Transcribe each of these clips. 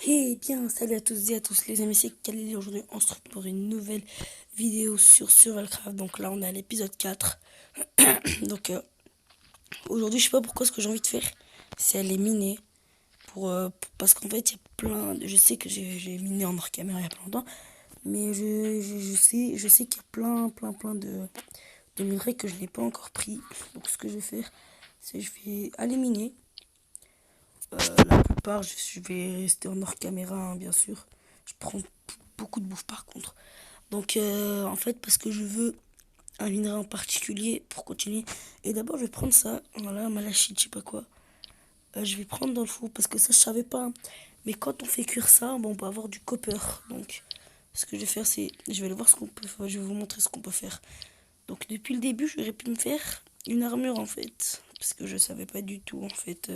Eh bien, salut à tous et à tous les amis, c'est Khalil. Aujourd'hui on se retrouve pour une nouvelle vidéo sur Survivalcraft. Donc là on est à l'épisode 4. Donc aujourd'hui je sais pas pourquoi ce que j'ai envie de faire, c'est aller miner. Parce qu'en fait il y a plein je sais que j'ai miné en hors caméra il y a pas longtemps. Mais je sais qu'il y a plein de minerais que je n'ai pas encore pris. Donc ce que je vais faire, c'est je vais aller miner. La plupart, je vais rester en hors caméra, hein, bien sûr. Je prends beaucoup de bouffe par contre. Donc, en fait, parce que je veux un minerai en particulier pour continuer. Et d'abord, je vais prendre ça. Voilà, malachite, je sais pas quoi. Je vais prendre dans le four parce que ça, je savais pas, hein. Mais quand on fait cuire ça, bon, on peut avoir du copper. Donc, ce que je vais faire, c'est. Je vais aller voir ce qu'on peut faire. Je vais vous montrer ce qu'on peut faire. Donc, depuis le début, j'aurais pu me faire une armure en fait. Parce que je savais pas du tout en fait.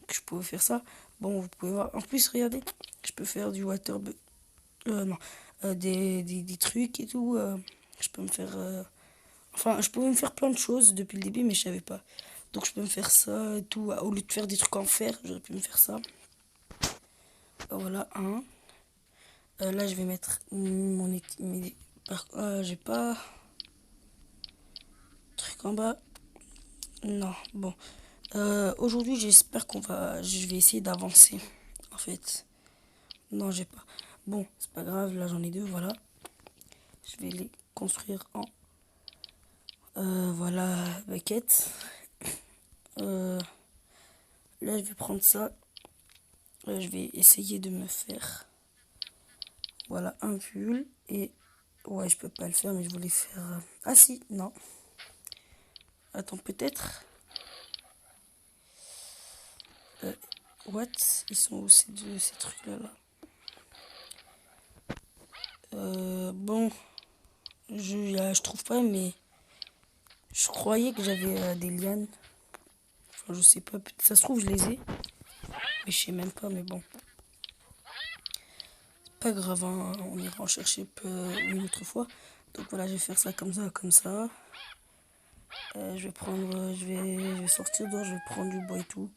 Que je pouvais faire ça. Bon, vous pouvez voir. En plus, regardez, je peux faire du water. Non, des trucs et tout. Je peux me faire. Enfin, je pouvais me faire plein de choses depuis le début, mais je savais pas. Donc, je peux me faire ça et tout. Au lieu de faire des trucs en fer, j'aurais pu me faire ça. Voilà, un. Là, je vais mettre mon équipement. J'ai pas. Truc en bas. Non, bon. Aujourd'hui, j'espère qu'on va. Je vais essayer d'avancer. En fait. Non, j'ai pas. Bon, c'est pas grave, là j'en ai deux, voilà. Je vais les construire en voilà, bucket. Euh, Là, je vais prendre ça. Je vais essayer de me faire voilà un pull. Et ouais, je peux pas le faire, mais je voulais faire. Ah si, non. Attends, peut-être. Euh, what? Ils sont où ces trucs-là là? Bon, je trouve pas, mais je croyais que j'avais des lianes. Enfin, je sais pas, ça se trouve, je les ai. Mais je sais même pas, mais bon. Pas grave, hein, on ira en chercher une autre fois. Donc voilà, je vais faire ça comme ça, comme ça. Je vais prendre, je vais sortir dehors, je vais prendre du bois et tout.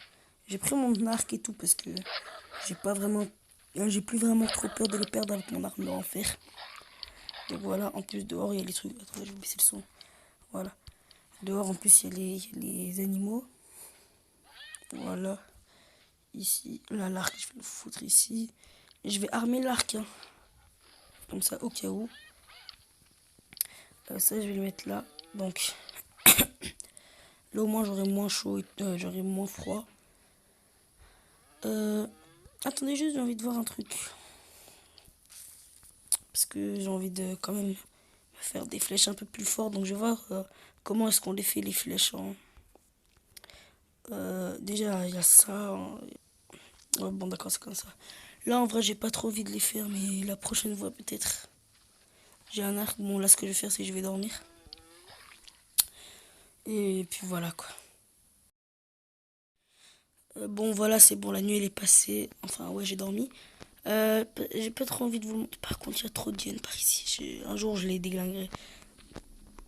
J'ai pris mon arc et tout parce que j'ai pas vraiment, j'ai plus vraiment trop peur de les perdre avec mon arme en fer. Donc voilà, en plus dehors il y a les trucs. Attendez, je vais baisser le son. Voilà. Dehors en plus il y a les animaux. Voilà. Ici, là l'arc, je vais le foutre ici. Et je vais armer l'arc, hein. Comme ça au cas où. Ça je vais le mettre là. Donc là au moins j'aurai moins chaud, j'aurai moins froid. Euh, Attendez juste, j'ai envie de voir un truc. Parce que j'ai envie de quand même faire des flèches un peu plus fortes. Donc je vais voir comment est-ce qu'on les fait les flèches. Déjà il y a ça, hein. Ouais, bon d'accord, c'est comme ça. Là en vrai j'ai pas trop envie de les faire, mais la prochaine fois peut-être. J'ai un arc. Bon là ce que je vais faire c'est que je vais dormir. Et puis voilà quoi. Bon voilà, c'est bon, la nuit elle est passée. Enfin ouais, j'ai dormi. J'ai pas trop envie de vous montrer. Par contre, il y a trop de hyènes par ici. Un jour, je les déglinguerai.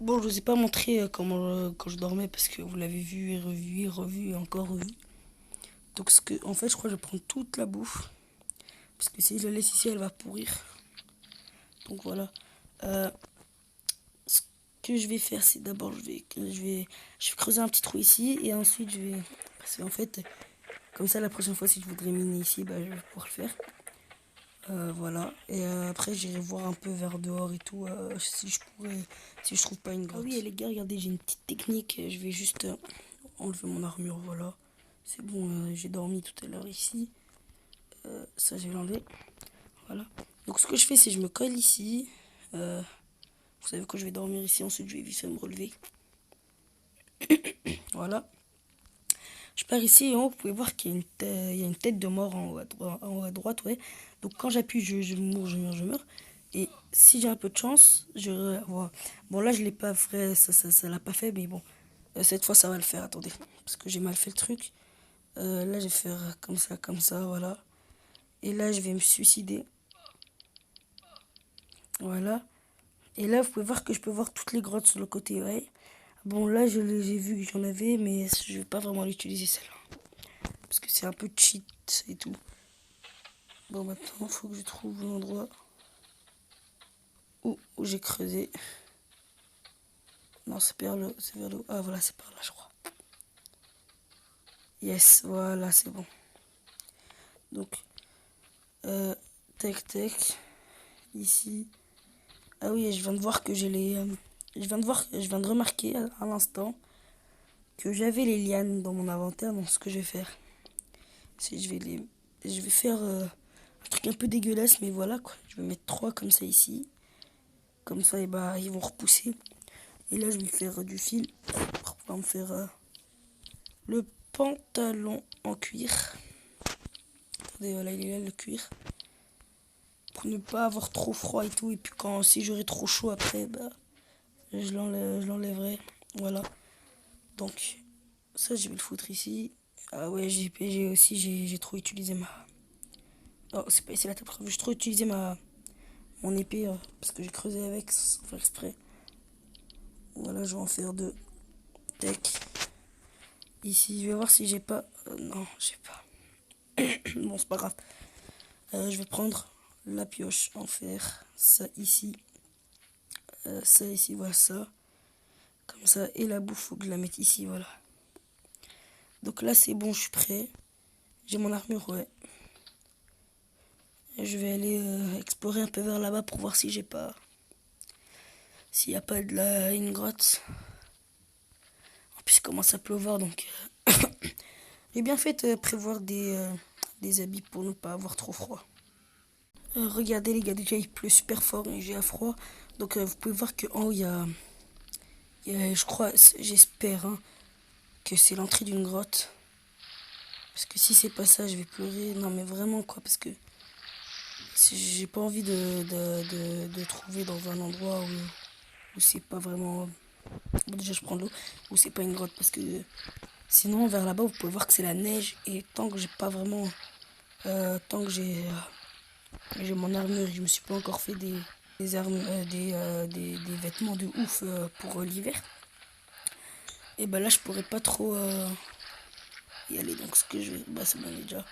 Bon, je vous ai pas montré quand je dormais parce que vous l'avez vu et revu et revu et encore revu. Donc, en fait, je crois que je vais prendre toute la bouffe. Parce que si je la laisse ici, elle va pourrir. Donc voilà. Euh, Ce que je vais faire, c'est d'abord, je vais creuser un petit trou ici et ensuite je vais. Parce qu'en fait, comme ça, la prochaine fois, si je voudrais miner ici, bah, je vais pouvoir le faire. Voilà. Et après, j'irai voir un peu vers dehors et tout. Si je pourrais. Si je trouve pas une grotte. Ah oui, et les gars, regardez, j'ai une petite technique. Je vais juste enlever mon armure. Voilà. C'est bon, j'ai dormi tout à l'heure ici. Ça, je vais l'enlever. Voilà. Donc, ce que je fais, c'est que je me colle ici. Vous savez que je vais dormir ici. Ensuite, je vais vite fait me relever. Voilà. Je pars ici et en haut, vous pouvez voir qu'il y a il y a une tête de mort en haut à droite, ouais. Donc quand j'appuie, je meurs, je meurs. Et si j'ai un peu de chance, voilà. Bon là, je l'ai pas fait, ça l'a pas fait, mais bon. Cette fois, ça va le faire, attendez. Parce que j'ai mal fait le truc. Là, je vais faire comme ça, voilà. Et là, je vais me suicider. Voilà. Et là, vous pouvez voir que je peux voir toutes les grottes sur le côté, ouais. Bon, là, j'ai vu que j'en avais, mais je vais pas vraiment l'utiliser celle-là. Parce que c'est un peu cheat et tout. Bon, maintenant, faut que je trouve l'endroit où j'ai creusé. Non, c'est vers le, c'est vers le... Ah, voilà, c'est par là, je crois. Yes, voilà, c'est bon. Donc, tac, ici. Ah oui, je viens de voir que j'ai les... je viens de remarquer à l'instant que j'avais les lianes dans mon inventaire. Donc, ce que je vais faire, c'est je vais faire un truc un peu dégueulasse, mais voilà, quoi. Je vais mettre 3 comme ça ici. Comme ça, et bah, ils vont repousser. Et là, je vais faire du fil pour pouvoir me faire le pantalon en cuir. Attendez, voilà, il est là, le cuir. Pour ne pas avoir trop froid et tout. Et puis si j'aurai trop chaud après, bah, je l'enlèverai. Voilà. Donc, ça, je vais le foutre ici. Ah ouais, j'ai trop utilisé ma... Oh, c'est pas ici la table. J'ai trop utilisé mon épée parce que j'ai creusé avec sans faire exprès. Voilà, je vais en faire 2. Tac. Ici, je vais voir si j'ai pas... non, j'ai pas. Bon, c'est pas grave. Je vais prendre la pioche, en fer. Ça ici. Ça ici, voilà ça. Comme ça. Et la bouffe, faut que je la mette ici, voilà. Donc là, c'est bon, je suis prêt. J'ai mon armure, ouais. Et je vais aller explorer un peu vers là-bas pour voir si j'ai pas... S'il n'y a pas une grotte. En plus, il commence à pleuvoir, donc... j'ai bien fait de prévoir des habits pour ne pas avoir trop froid. Regardez les gars, déjà il pleut super fort et j'ai froid. Donc vous pouvez voir qu'en haut je crois, j'espère hein, que c'est l'entrée d'une grotte. Parce que si c'est pas ça, je vais pleurer. Non mais vraiment quoi, parce que j'ai pas envie de trouver dans un endroit où c'est pas vraiment... Bon, déjà je prends de l'eau, où c'est pas une grotte. Parce que sinon vers là-bas vous pouvez voir que c'est la neige. Et tant que j'ai pas vraiment... tant que j'ai mon armure, je me suis pas encore fait des armes, des vêtements de ouf pour l'hiver. Et bah là je pourrais pas trop y aller. Donc ce que je vais... Bah c'est bon déjà.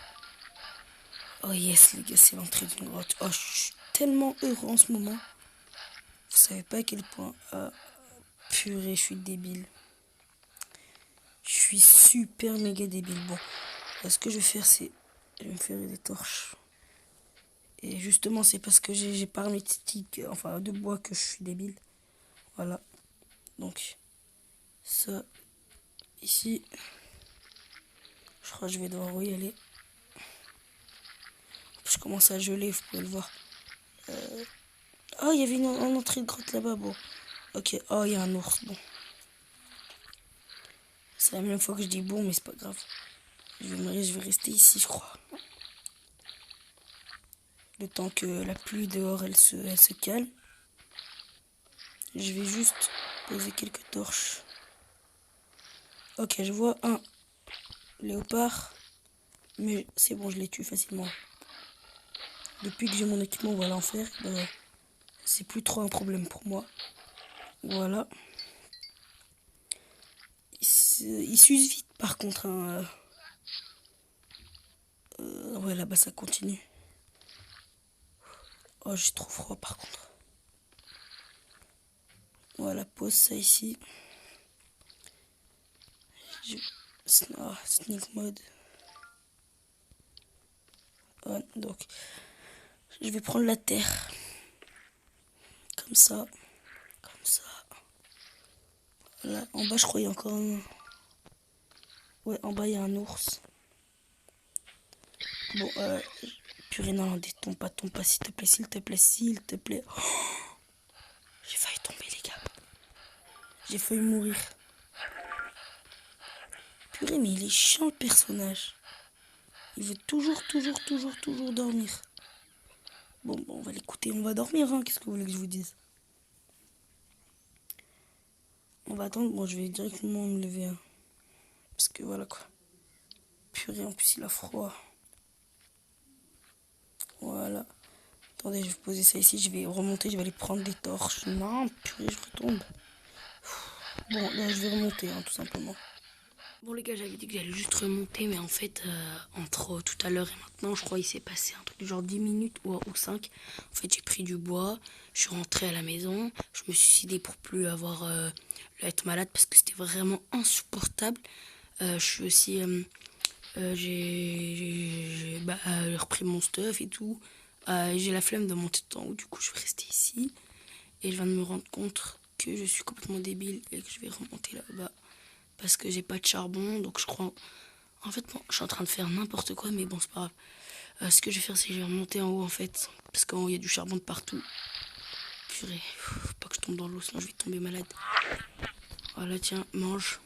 Oh yes les gars, c'est l'entrée d'une grotte. Oh je suis tellement heureux en ce moment. Vous savez pas à quel point. Purée, je suis débile. Je suis super méga débile. Bon, ce que je vais faire c'est... Je vais me faire des torches. Et justement c'est parce que j'ai pas remis de stick, enfin de bois que je suis débile. Voilà. Donc ça ici. Je crois que je vais devoir y aller. Je commence à geler, vous pouvez le voir. Oh, il y avait une entrée de grotte là-bas, bon. Ok, oh, il y a un ours, bon. C'est la même fois que je dis bon, mais c'est pas grave. Je vais rester ici, je crois. Le temps que la pluie dehors, elle se calme. Je vais juste poser quelques torches. Ok, je vois un léopard. Mais c'est bon, je les tue facilement. Depuis que j'ai mon équipement, voilà, en fer, c'est plus trop un problème pour moi. Voilà. Il s'use vite par contre. Hein. Ouais, là-bas ça continue. Oh, j'ai trop froid par contre. Voilà, pose ça ici. Sneak mode. Donc, je vais prendre la terre. Comme ça. Comme ça. Là, en bas, je crois qu'il y a encore un... Ouais, en bas, il y a un ours. Bon, purée, non, tombe pas, s'il te plaît, s'il te plaît, s'il te plaît. Oh, j'ai failli tomber, les gars. J'ai failli mourir. Purée, mais il est chiant, le personnage. Il veut toujours dormir. Bon, on va l'écouter, on va dormir, hein. Qu'est-ce que vous voulez que je vous dise? On va attendre, bon, je vais directement me lever, hein. Parce que voilà, quoi. Purée, en plus, il a froid. Voilà. Attendez, je vais poser ça ici, je vais remonter, je vais aller prendre des torches. Non, purée, je retombe. Bon, là, je vais remonter, hein, tout simplement. Bon les gars, j'avais dit que j'allais juste remonter, mais en fait, entre tout à l'heure et maintenant, je crois qu'il s'est passé un truc du genre 10 minutes ou 5. En fait, j'ai pris du bois, je suis rentrée à la maison, je me suis suicidée pour plus avoir être malade parce que c'était vraiment insupportable. Je suis aussi... j'ai repris mon stuff et tout. J'ai la flemme de monter tout en haut, du coup je vais rester ici. Et je viens de me rendre compte que je suis complètement débile et que je vais remonter là-bas. Parce que j'ai pas de charbon, donc je crois... En fait, bon, je suis en train de faire n'importe quoi, mais bon, c'est pas grave. Ce que je vais faire, c'est que je vais remonter en haut, en fait. Parce qu'en haut, il y a du charbon de partout. Purée, faut pas que je tombe dans l'eau, sinon je vais tomber malade. Voilà, tiens, mange.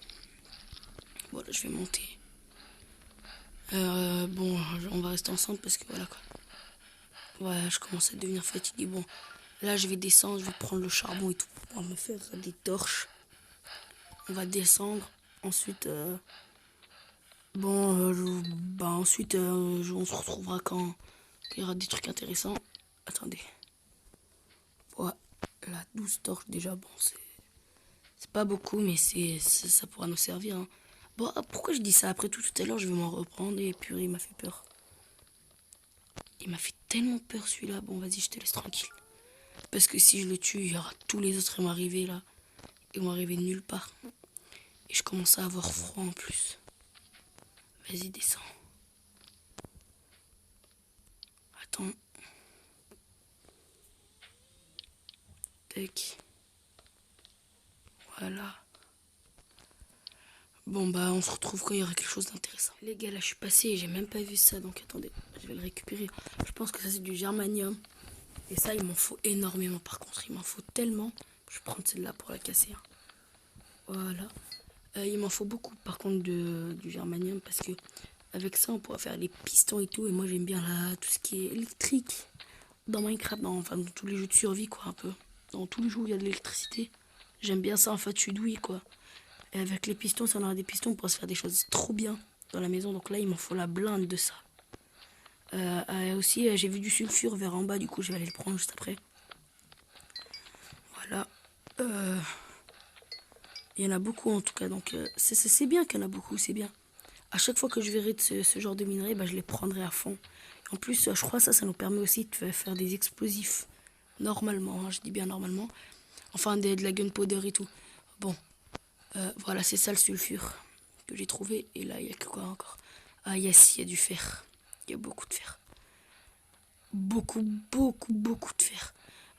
Voilà, je vais monter. Bon, on va rester ensemble parce que voilà, quoi. Voilà, je commence à devenir fatigué. Bon, là, je vais descendre, je vais prendre le charbon et tout pour me faire des torches. On va descendre. Ensuite... Bon, ensuite, on se retrouvera quand il y aura des trucs intéressants. Attendez. Voilà, 12 torches déjà, bon, c'est pas beaucoup, mais ça pourra nous servir. Hein. Bon, pourquoi je dis ça? Après tout à l'heure, je vais m'en reprendre et purée, il m'a fait peur. Il m'a fait tellement peur celui-là. Bon, vas-y, je te laisse tranquille. Parce que si je le tue, il y aura tous les autres qui vont arriver là. Ils vont arriver de nulle part. Et je commence à avoir froid en plus. Vas-y, descends. Attends. Tac. Voilà. Bon bah on se retrouve quand il y aura quelque chose d'intéressant. Les gars, là je suis passé et j'ai même pas vu ça, donc attendez, je vais le récupérer. Je pense que ça c'est du germanium. Et ça il m'en faut énormément par contre, il m'en faut tellement. Je vais prendre celle-là pour la casser. Hein. Voilà. Il m'en faut beaucoup par contre du germanium parce que avec ça on pourra faire les pistons et tout. Et moi j'aime bien tout ce qui est électrique dans Minecraft, dans tous les jeux de survie quoi un peu. Dans tous les jeux où il y a de l'électricité. J'aime bien ça en fait, je suis doué quoi. Et avec les pistons, si on aura des pistons, on pourra se faire des choses trop bien dans la maison. Donc là, il m'en faut la blinde de ça. Aussi, j'ai vu du sulfure vers en bas, du coup, je vais aller le prendre juste après. Voilà. Il y en a beaucoup en tout cas, donc c'est bien qu'il y en a beaucoup, c'est bien. À chaque fois que je verrai de ce genre de minerai, bah, je les prendrai à fond. En plus, je crois ça nous permet aussi de faire des explosifs. Normalement, hein, je dis bien normalement. Enfin, de la gunpowder et tout. Bon. Voilà, c'est ça le sulfure que j'ai trouvé. Et là, il y a que quoi encore? Ah, yes, il y a du fer. Il y a beaucoup de fer. Beaucoup, beaucoup, beaucoup de fer.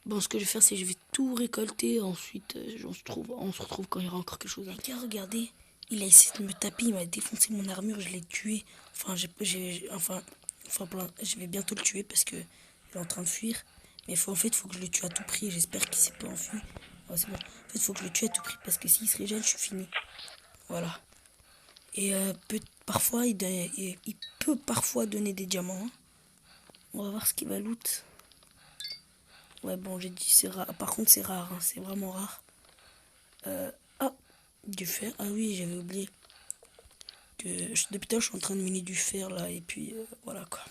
Bon, ce que je vais faire, c'est que je vais tout récolter. Ensuite, on se retrouve quand il y aura encore quelque chose. Les gars, regardez. Il a essayé de me taper. Il m'a défoncé mon armure. Je l'ai tué. Enfin, je vais bientôt le tuer parce que il est en train de fuir. Mais en fait, il faut que je le tue à tout prix. J'espère qu'il s'est pas enfui. Ouais, c'est bon. En fait, il faut que je le tue à tout prix parce que s'il se régène, je suis fini. Voilà. Et parfois, il peut parfois donner des diamants. Hein. On va voir ce qu'il va loot. Ouais, bon, j'ai dit c'est rare. Par contre, c'est rare. Hein. C'est vraiment rare. Ah, du fer. Ah oui, j'avais oublié. Depuis tard, je suis en train de miner du fer là. Et puis, voilà quoi.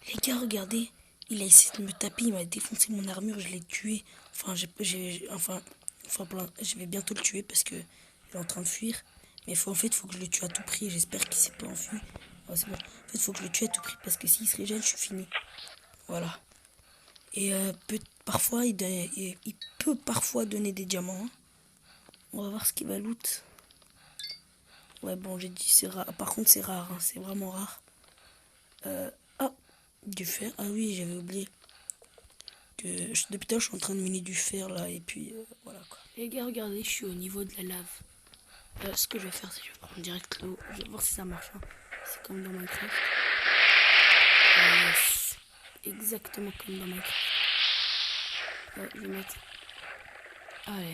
Les gars, regardez. Il a essayé de me taper. Il m'a défoncé mon armure. Je l'ai tué. Enfin, je vais bientôt le tuer parce que il est en train de fuir. Mais en fait, il faut que je le tue à tout prix. J'espère qu'il s'est pas enfui. Ouais, c'est bon. En fait, il faut que je le tue à tout prix parce que s'il se régène, je suis fini. Voilà. Et parfois, il peut parfois donner des diamants. Hein. On va voir ce qu'il va loot. Ouais, bon, j'ai dit c'est rare. Par contre, c'est rare. Hein. C'est vraiment rare. Ah, du fer. Ah oui, j'avais oublié. Depuis tard, je suis en train de miner du fer là. Et puis, voilà quoi. Les gars, regardez, je suis au niveau de la lave. Ce que je vais faire, c'est que je vais prendre direct l'eau. Je vais voir si ça marche. Hein. C'est comme dans Minecraft. Yes. Exactement comme dans Minecraft. Ouais, je vais mettre... Ah là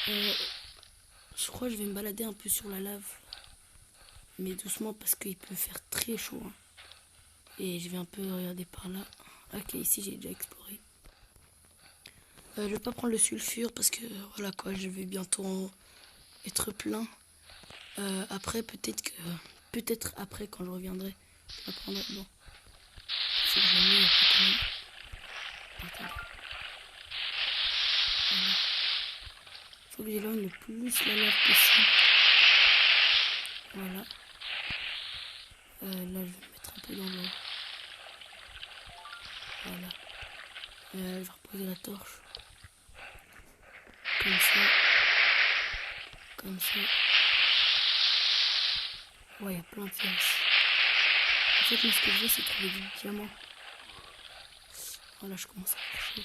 là, je crois que je vais me balader un peu sur la lave. Mais doucement parce qu'il peut faire très chaud. Hein. Et je vais un peu regarder par là. Ok, ici j'ai déjà exploré. Je vais pas prendre le sulfure parce que voilà quoi, je vais bientôt être plein. Après peut-être après quand je reviendrai, je la prendrai. Bon, faut que je la mette un peu quand même. Attendez. Voilà. Faut que j'éloigne le plus la lave possible. Voilà. Là, je vais me mettre un peu dans l'eau. Voilà. Je vais reposer la torche. Comme ça. Comme ça. Ouais, il y a plein de pièces. En fait, moi, ce que je veux, c'est trouver du diamant. Voilà, je commence à faire chaud.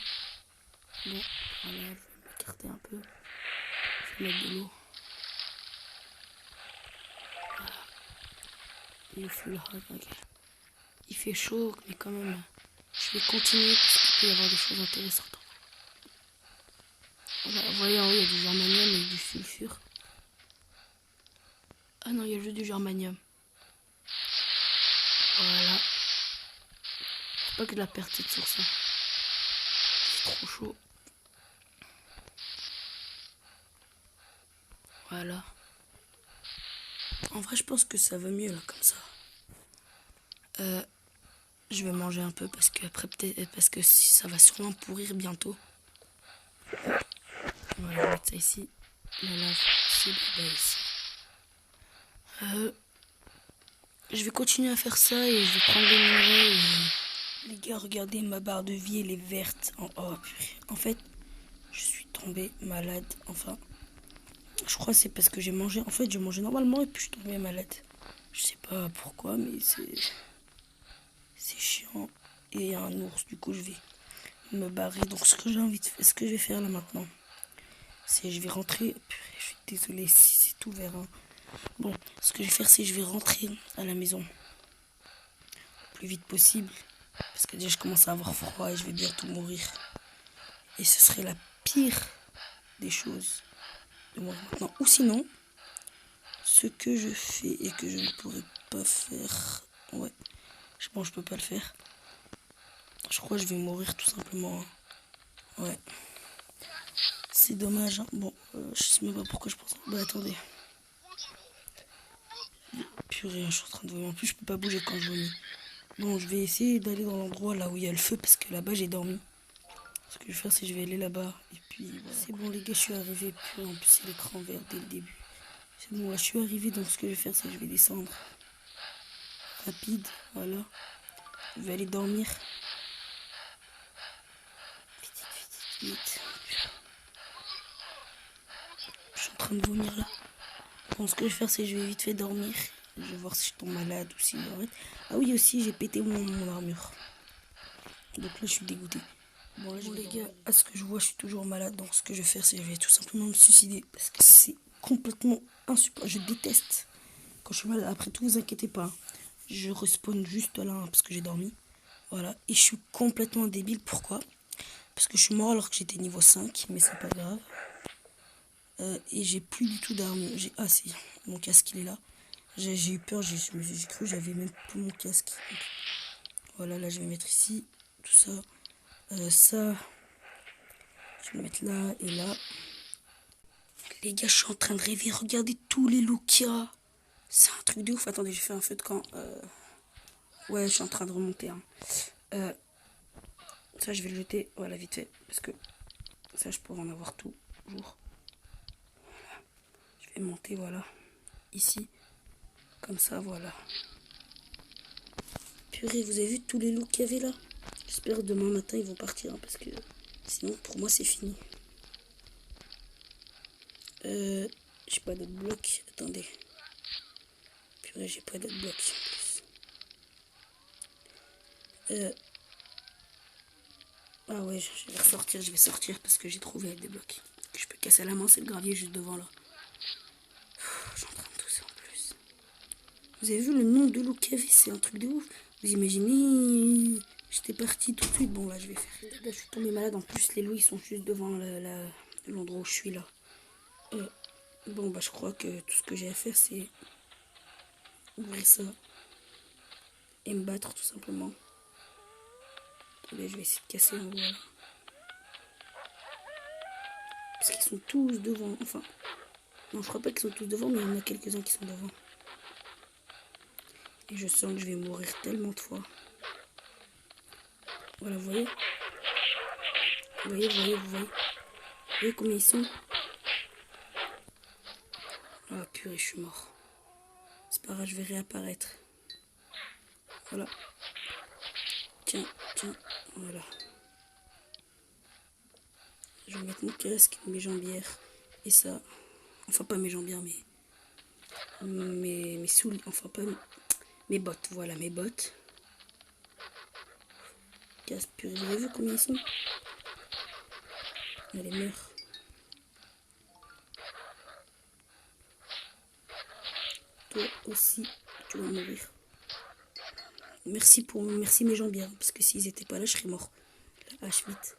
Bon, voilà, je vais m'écarter un peu. Je vais mettre de l'eau. Voilà. Il est full hot, ok. Il fait chaud, mais quand même, je vais continuer parce qu'il peut y avoir des choses intéressantes. Voilà, vous voyez en haut, il y a du germanium et du sulfure. Ah non, il y a juste du germanium. Voilà. Faut pas que de la perte sur ça. C'est trop chaud. Voilà. En vrai, je pense que ça va mieux là, comme ça. Je vais manger un peu parce que après peut-être parce que si ça va sûrement pourrir bientôt. Voilà, je vais mettre ça ici. La lave ici, là-bas ici. Je vais continuer à faire ça et je vais prendre des minerais. Les gars, regardez, ma barre de vie, elle est verte. Oh, en fait, je suis tombée malade. Enfin, je crois que c'est parce que j'ai mangé. En fait, j'ai mangé normalement et puis je suis tombée malade. Je sais pas pourquoi, mais c'est chiant. Et il y a un ours, du coup, je vais me barrer. Donc, ce que j'ai envie de faire, ce que je vais faire là maintenant, c'est je vais rentrer. Purée, je suis désolée si c'est ouvert. Hein. Bon, ce que je vais faire, c'est je vais rentrer à la maison le plus vite possible. Parce que déjà, je commence à avoir froid et je vais bientôt mourir. Et ce serait la pire des choses de mourir maintenant. Ou sinon, ce que je fais et que je ne pourrais pas faire. Ouais, bon, je peux pas le faire. Je crois que je vais mourir tout simplement. Ouais. C'est dommage. Hein. Bon, je sais même pas pourquoi je pense. Bah attendez. Purée, je suis en train de vomir. En plus, je peux pas bouger quand je vomis. Bon, je vais essayer d'aller dans l'endroit là où il y a le feu parce que là-bas j'ai dormi. Ce que je vais faire, c'est que je vais aller là-bas. Et puis voilà. C'est bon, les gars, je suis arrivé. Puis en plus, c'est l'écran vert dès le début. C'est bon, là, je suis arrivé. Donc, ce que je vais faire, c'est que je vais descendre. Rapide, voilà. Je vais aller dormir. Vite, vite, vite, vite. Je suis en train de vomir là. Bon, ce que je vais faire, c'est que je vais vite fait dormir. Je vais voir si je tombe malade ou si j'arrête. Ah oui, aussi, j'ai pété mon armure. Donc là, je suis dégoûté. Bon, là, les gars, à ce que je vois, je suis toujours malade. Donc, ce que je vais faire, c'est que je vais tout simplement me suicider. Parce que c'est complètement insupportable. Je déteste quand je suis malade. Après tout, vous inquiétez pas. Je respawn juste là hein, parce que j'ai dormi. Voilà. Et je suis complètement débile. Pourquoi? Parce que je suis mort alors que j'étais niveau 5. Mais c'est pas grave. Et j'ai plus du tout d'armes. Ah, si. Mon casque, il est là. J'ai eu peur. J'ai cru que j'avais même plus mon casque. Donc, voilà, là, je vais mettre ici. Tout ça. Ça. Je vais le mettre là et là. Les gars, je suis en train de rêver. Regardez tous les looks qu'il y a. C'est un truc de ouf. Attendez, j'ai fait un feu de camp. Ouais, je suis en train de remonter. Hein. Ça, je vais le jeter. Voilà, vite fait. Parce que ça, je pourrais en avoir toujours. Voilà. Je vais monter, voilà. Ici. Comme ça, voilà. Purée, vous avez vu tous les looks qu'il y avait là? J'espère que demain matin, ils vont partir. Hein, parce que sinon, pour moi, c'est fini. J'ai pas d'autres blocs. Attendez. Purée, j'ai pas d'autres blocs. Ah ouais, je vais ressortir, je vais sortir parce que j'ai trouvé des blocs. Que je peux casser à la main, c'est le gravier juste devant là. Je suis en train de tousser en plus. Vous avez vu le nombre de loups qu'il y avait, c'est un truc de ouf. Vous imaginez, j'étais parti tout de suite. Bon là, je vais faire. Là, je suis tombée malade. En plus, les loups ils sont juste devant l'endroit où je suis là. Bon bah je crois que tout ce que j'ai à faire c'est ouvrir ça et me battre tout simplement. Là, je vais essayer de casser en haut là. Parce qu'ils sont tous devant. Enfin, non, je crois pas qu'ils sont tous devant, mais il y en a quelques-uns qui sont devant. Et je sens que je vais mourir tellement de fois. Voilà, vous voyez? Vous voyez? Vous voyez combien ils sont? Ah purée, je suis mort. c'est pas grave, je vais réapparaître. Voilà. Tiens, voilà. Je vais mettre mon casque, mes jambières. Et ça. Enfin, pas mes jambières, mais. Mes souliers. Enfin, pas. Mes bottes. Voilà, mes bottes. Casque purée. Vous avez vu combien ils sont? Allez, meurs. Toi aussi, tu vas mourir. Merci mes jambières. Parce que s'ils étaient pas là, je serais mort. La hache vite.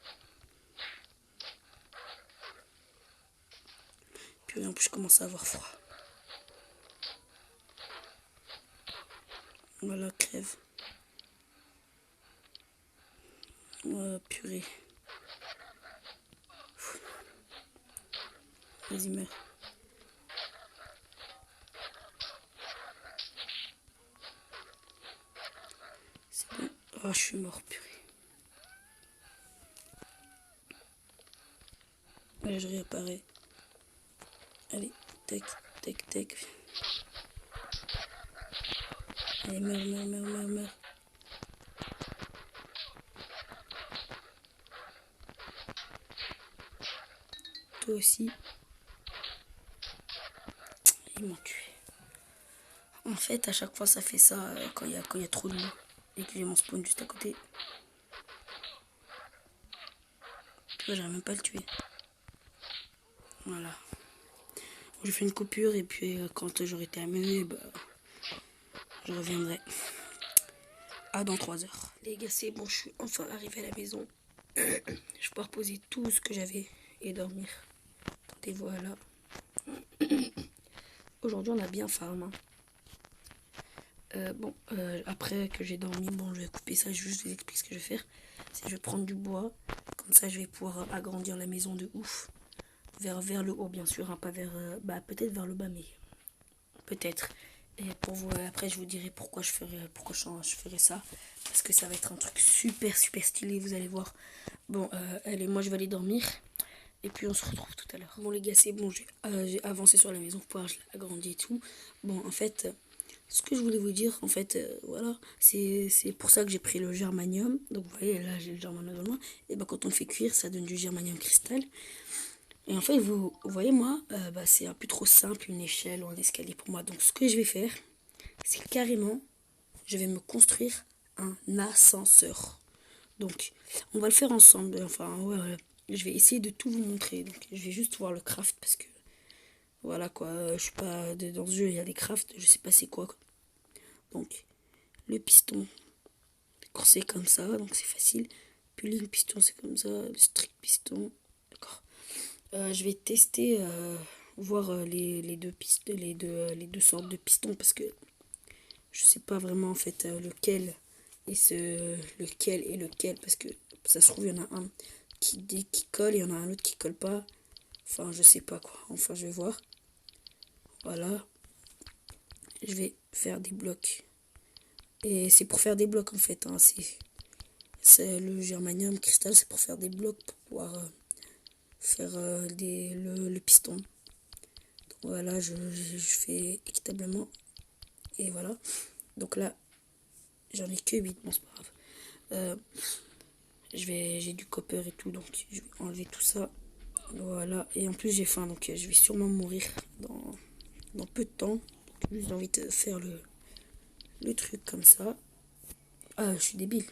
Puis en plus, je commence à avoir froid. Voilà, crève. Purée. Vas-y, meurs. C'est bon. Oh, je suis mort, purée. Allez, je réapparais. Allez, tac. Allez, meurs. Toi aussi. Ils m'ont tué. En fait, à chaque fois, ça fait ça quand il y a trop de loups. Et que j'ai mon spawn juste à côté. Toi, j'arrive même pas à le tuer. Voilà. J'ai fait une coupure et puis quand j'aurai terminé, bah, je reviendrai. Dans 3 heures. Les gars, c'est bon, je suis enfin arrivé à la maison. Je peux reposer tout ce que j'avais et dormir. Attendez, voilà. Aujourd'hui, on a bien farm. Après que j'ai dormi, bon, je vais couper ça. Je vous explique ce que je vais faire. C'est que je vais prendre du bois. Comme ça, je vais pouvoir agrandir la maison de ouf. Vers le haut, bien sûr. Hein, pas vers... peut-être vers le bas, mais... Peut-être. Et pour vous, après, je vous dirai pourquoi je ferai ça. Parce que ça va être un truc super stylé, vous allez voir. Bon, allez, moi, je vais aller dormir. Et puis, on se retrouve tout à l'heure. Bon, les gars, c'est bon. J'ai avancé sur la maison pour pouvoir l'agrandir et tout. Bon, en fait... Ce que je voulais vous dire, en fait, voilà, c'est pour ça que j'ai pris le germanium. Donc, vous voyez, là, j'ai le germanium dans le main. Et ben, quand on le fait cuire, ça donne du germanium cristal. Et en fait, vous voyez, moi, c'est un peu trop simple, une échelle ou un escalier pour moi. Donc, ce que je vais faire, c'est carrément, je vais me construire un ascenseur. Donc, on va le faire ensemble. Enfin, ouais, je vais essayer de tout vous montrer. Donc, je vais juste voir le craft parce que... Voilà quoi, je suis pas dans ce jeu, il y a des crafts, je sais pas c'est quoi. Donc, le piston, c'est comme ça, donc c'est facile. Puis le piston, c'est comme ça, le strict piston, d'accord. Je vais tester, voir les deux sortes de pistons parce que je sais pas vraiment en fait lequel est lequel parce que ça se trouve il y en a un qui colle et il y en a un autre qui colle pas. Enfin, je sais pas quoi. Enfin, je vais voir. Voilà. Je vais faire des blocs. Et c'est pour faire des blocs en fait. Hein. C'est le germanium cristal, c'est pour faire des blocs pour pouvoir faire le piston. Donc voilà, je fais équitablement. Et voilà. Donc là, j'en ai que 8. Bon, c'est pas grave. J'ai du copper et tout. Donc je vais enlever tout ça. Voilà. Et en plus, j'ai faim. Donc je vais sûrement mourir dans peu de temps. J'ai juste envie de faire le truc comme ça. Ah, je suis débile.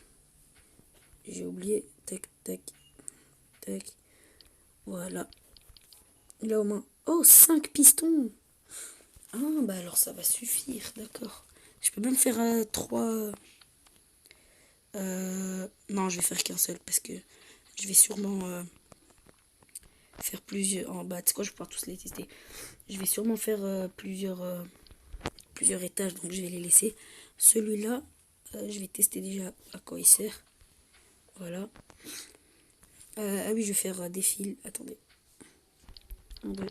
J'ai oublié. Tac. Voilà. Là au moins. Oh, 5 pistons. Ah, bah alors ça va suffire. D'accord. Je peux même faire 3. Non, je vais faire qu'un seul parce que je vais sûrement faire plusieurs. En bas, tu sais quoi, je vais pouvoir tous les tester. Je vais sûrement faire plusieurs étages, donc je vais les laisser. Celui-là, je vais tester déjà à quoi il sert. Voilà. Ah oui, je vais faire des fils. Attendez. 1, 2,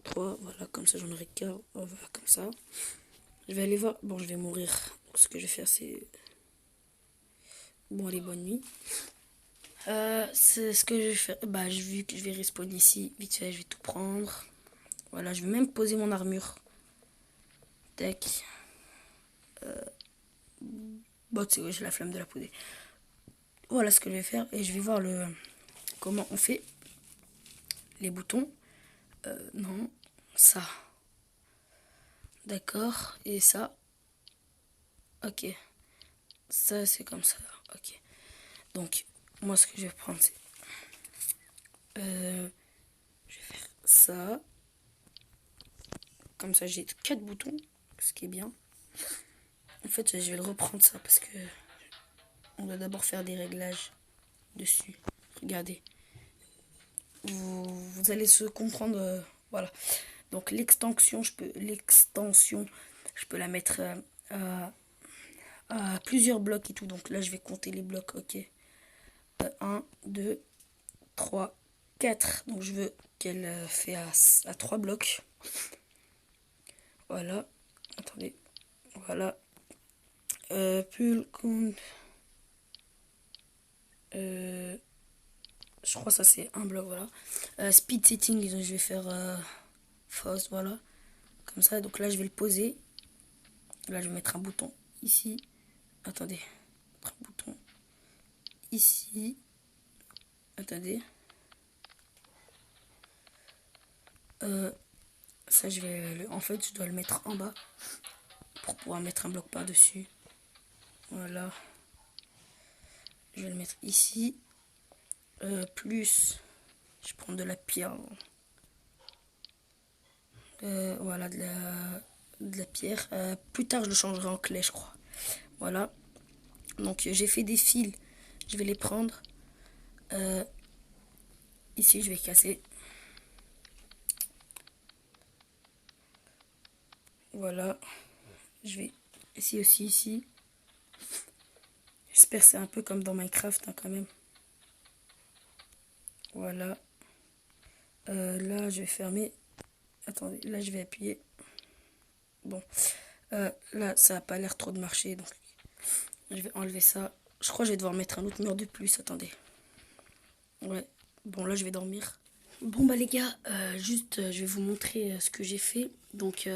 3. Voilà, comme ça j'en aurai qu'un. Voilà, comme ça. Je vais aller voir. Bon, je vais mourir. Donc, ce que je vais faire, c'est... Bon, allez, bonne nuit. C'est ce que je vais faire. Bah, vu que je vais respawn ici, vite fait, je vais tout prendre. Voilà, je vais même poser mon armure. Tac. Bon, tu sais, ouais, j'ai la flemme de la poser. Voilà ce que je vais faire. Et je vais voir comment on fait les boutons. Non, ça. D'accord. Et ça. Ok. Ça, c'est comme ça. Ok. Donc, moi, ce que je vais prendre, c'est... je vais faire ça. Comme ça, j'ai 4 boutons. Ce qui est bien. En fait, je vais le reprendre ça parce que... on doit d'abord faire des réglages dessus. Regardez. Vous allez se comprendre. Voilà. Donc, l'extension, je peux la mettre à plusieurs blocs et tout. Donc là, je vais compter les blocs. Ok. 1, 2, 3, 4. Donc je veux qu'elle fait à 3 blocs. Voilà. Attendez. Voilà. Plus le compte. Je crois que ça c'est un bloc. Voilà. Speed setting, je vais faire fausse. Voilà. Comme ça. Donc là, je vais le poser. Là, je vais mettre un bouton ici. Attendez. Un bouton ici. Attendez. Ça, en fait, je dois le mettre en bas pour pouvoir mettre un bloc par-dessus. Voilà. Je vais le mettre ici. Plus, je prends de la pierre. Voilà, de la pierre. Plus tard, je le changerai en clé, je crois. Voilà. Donc, j'ai fait des fils. Je vais les prendre. Ici, je vais casser. Voilà. Je vais ici aussi, ici. J'espère que c'est un peu comme dans Minecraft, hein, quand même. Voilà. Là, je vais fermer. Attendez, là, je vais appuyer. Bon. Là, ça n'a pas l'air trop de marcher, donc je vais enlever ça. Je crois que je vais devoir mettre un autre mur de plus. Attendez. Ouais. Bon, là, je vais dormir. Bon, bah, les gars, je vais vous montrer ce que j'ai fait. Donc,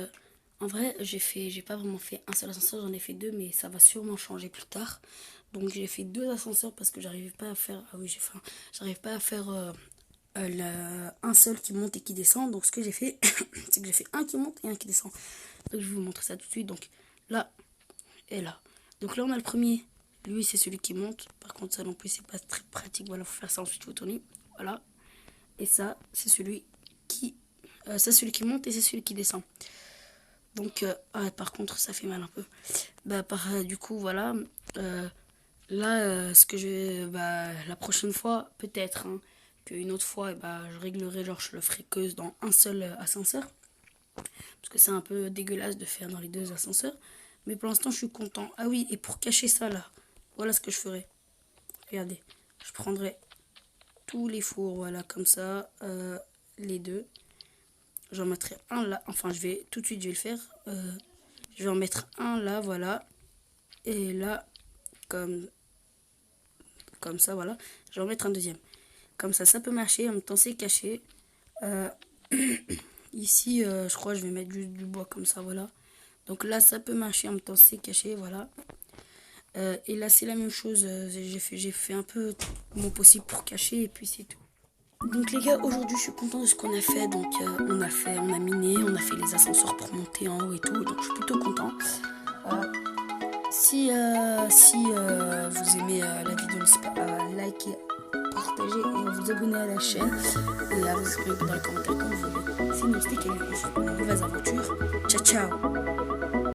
en vrai, j'ai pas vraiment fait un seul ascenseur, j'en ai fait 2, mais ça va sûrement changer plus tard. Donc, j'ai fait 2 ascenseurs parce que j'arrivais pas à faire. Ah oui, j'arrive pas à faire un seul qui monte et qui descend. Donc, ce que j'ai fait, c'est que j'ai fait un qui monte et un qui descend. Donc, je vais vous montrer ça tout de suite. Donc, là et là. Donc, là, on a le premier. Lui, c'est celui qui monte. Par contre, ça non plus, c'est pas très pratique. Voilà, faut faire ça ensuite, faut tourner. Voilà. Et ça, c'est celui qui monte et c'est celui qui descend. Donc, par contre, ça fait mal un peu. Bah, du coup, voilà. Là, ce que la prochaine fois, peut-être, hein, qu'une autre fois, je réglerai, genre, je le ferai que dans un seul ascenseur. Parce que c'est un peu dégueulasse de faire dans les 2 ascenseurs. Mais pour l'instant, je suis content. Ah oui, et pour cacher ça, là, voilà ce que je ferai. Regardez, je prendrai tous les fours, voilà, comme ça, les 2. J'en mettrai un là, enfin tout de suite je vais le faire. Je vais en mettre un là, voilà. Et là, comme ça, voilà. Je vais en mettre un deuxième. Comme ça peut marcher, en même temps c'est caché. Ici, je crois que je vais mettre juste du bois comme ça, voilà. Donc là, ça peut marcher, en même temps c'est caché, voilà. Et là, c'est la même chose. J'ai fait un peu mon possible pour cacher et puis c'est tout. Donc les gars, aujourd'hui je suis content de ce qu'on a fait. Donc on a miné, on a fait les ascenseurs pour monter en haut et tout. Donc je suis plutôt content. Si vous aimez la vidéo, n'hésitez pas à liker, partager et à vous abonner à la chaîne. Et à vous inscrire dans les commentaires quand vous voulez. Sinon, c'était une nouvelle aventure. Ciao ciao.